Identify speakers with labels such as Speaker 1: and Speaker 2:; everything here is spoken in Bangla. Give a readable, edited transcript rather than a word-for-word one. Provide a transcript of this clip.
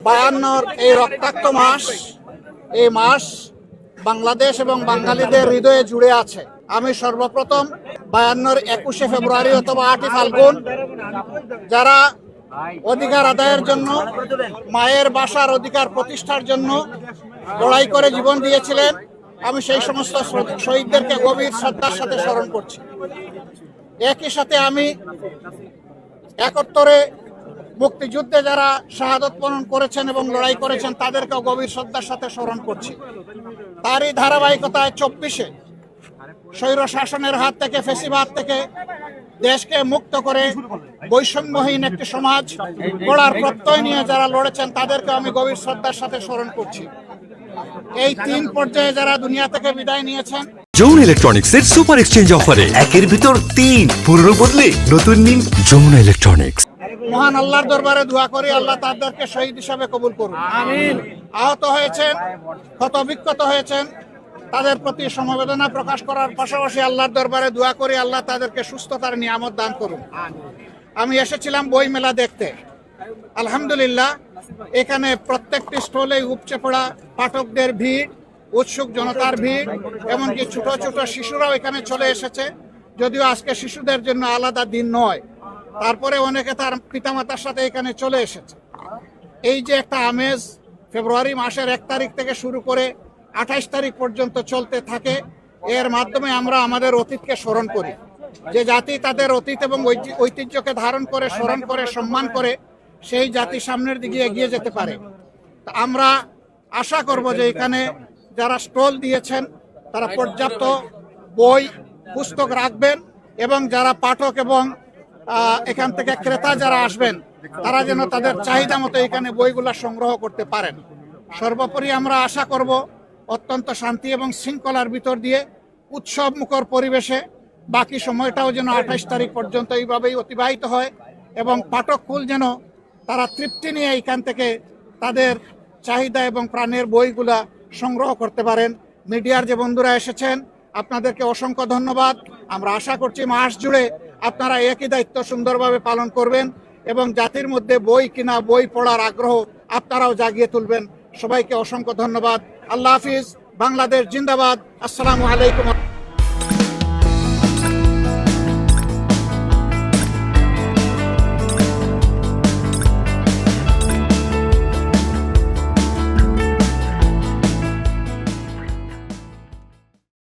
Speaker 1: 52 এই রক্তাক্ত মাস, এই মাস বাংলাদেশ এবং বাঙালিদের হৃদয়ে জুড়ে আছে। আমি সর্বপ্রথম 52 21শে ফেব্রুয়ারি অথবা 8ই ফাল্গুন যারা অধিকার আদায়ের জন্য, মায়ের বাসার অধিকার প্রতিষ্ঠার জন্য লড়াই করে জীবন দিয়েছিলেন, আমি সেই সমস্ত শহীদদেরকে গভীর শ্রদ্ধার সাথে স্মরণ করছি। একই সাথে আমি 71-এ মুক্তিযুদ্ধে যারা শাহাদত বরণ করেছেন এবং লড়াই করেছেন তাদেরকেও গভীর শ্রদ্ধার সাথে স্মরণ করছি। তারই ধারাবাহিকতায় 24-এ স্বৈর শাসনের হাত থেকে, ফ্যাসিবাদ থেকে দেশকে মুক্ত করে বৈষম্যহীন একটি সমাজ গড়ার প্রত্যয় নিয়ে যারা লড়েছেন তাদেরকে আমি গভীর শ্রদ্ধার সাথে স্মরণ করছি। এই 3 পর্যায়ে যারা দুনিয়া থেকে বিদায় নিয়েছেন।
Speaker 2: যমুনা ইলেকট্রনিক্স এর সুপার এক্সচেঞ্জ অফারে 1-এর ভিতর 3 পুরনো বদলে নতুন নিন। যমুনা ইলেকট্রনিক্স।
Speaker 1: মহান আল্লাহর দরবারে দোয়া করি আল্লাহ তাদেরকে শহীদ হিসাবে কবুল করুন। আমিন। আহত হয়েছেন, ক্ষতবিক্ষত হয়েছেন, তাদের প্রতি সমবেদনা প্রকাশ করার পাশাপাশি আল্লাহর দরবারে দোয়া করি আল্লাহ তাদেরকে সুস্থতার নিয়ামত দান করুন। আমি এসেছিলাম বই মেলা দেখতে। আলহামদুলিল্লাহ, এখানে প্রত্যেকটি স্টলে উপচে পড়া পাঠকদের ভিড়, উৎসুক জনতার ভিড়, এমনকি ছোট ছোট শিশুরাও এখানে চলে এসেছে। যদিও আজকে শিশুদের জন্য আলাদা দিন নয়, তারপরে অনেকে তার পিতামাতার সাথে এখানে চলে এসেছে। এই যে একটা আমেজ ফেব্রুয়ারি মাসের 1 তারিখ থেকে শুরু করে 28 তারিখ পর্যন্ত চলতে থাকে, এর মাধ্যমে আমরা আমাদের অতীতকে স্মরণ করি। যে জাতি তাদের অতীত এবং ঐতিহ্যকে ধারণ করে, স্মরণ করে, সম্মান করে, সেই জাতি সামনের দিকে এগিয়ে যেতে পারে। আমরা আশা করব যে এখানে যারা স্টল দিয়েছেন তারা পর্যাপ্ত বই পুস্তক রাখবেন এবং যারা পাঠক এবং এখান থেকে ক্রেতা যারা আসবেন তারা যেন তাদের চাহিদা মতো এখানে বইগুলা সংগ্রহ করতে পারেন। সর্বোপরি আমরা আশা করব অত্যন্ত শান্তি এবং শৃঙ্খলার ভিতর দিয়ে উৎসব মুখর পরিবেশে বাকি সময়টাও যেন 28 তারিখ পর্যন্ত এইভাবেই অতিবাহিত হয় এবং পাঠককুল যেন তারা তৃপ্তি নিয়ে এখান থেকে তাদের চাহিদা এবং প্রাণের বইগুলা সংগ্রহ করতে পারেন। মিডিয়ার যে বন্ধুরা এসেছেন আপনাদেরকে অসংখ্য ধন্যবাদ। আমরা আশা করছি মাস জুড়ে আপনারা একই দায়িত্ব সুন্দরভাবে পালন করবেন এবং জাতির মধ্যে বই কিনা, বই পড়ার আগ্রহ আপনারাও জাগিয়ে তুলবেন। সবাইকে অসংখ্য ধন্যবাদ। আল্লাহ হাফিজ। বাংলাদেশ জিন্দাবাদ। আসসালামু আলাইকুম।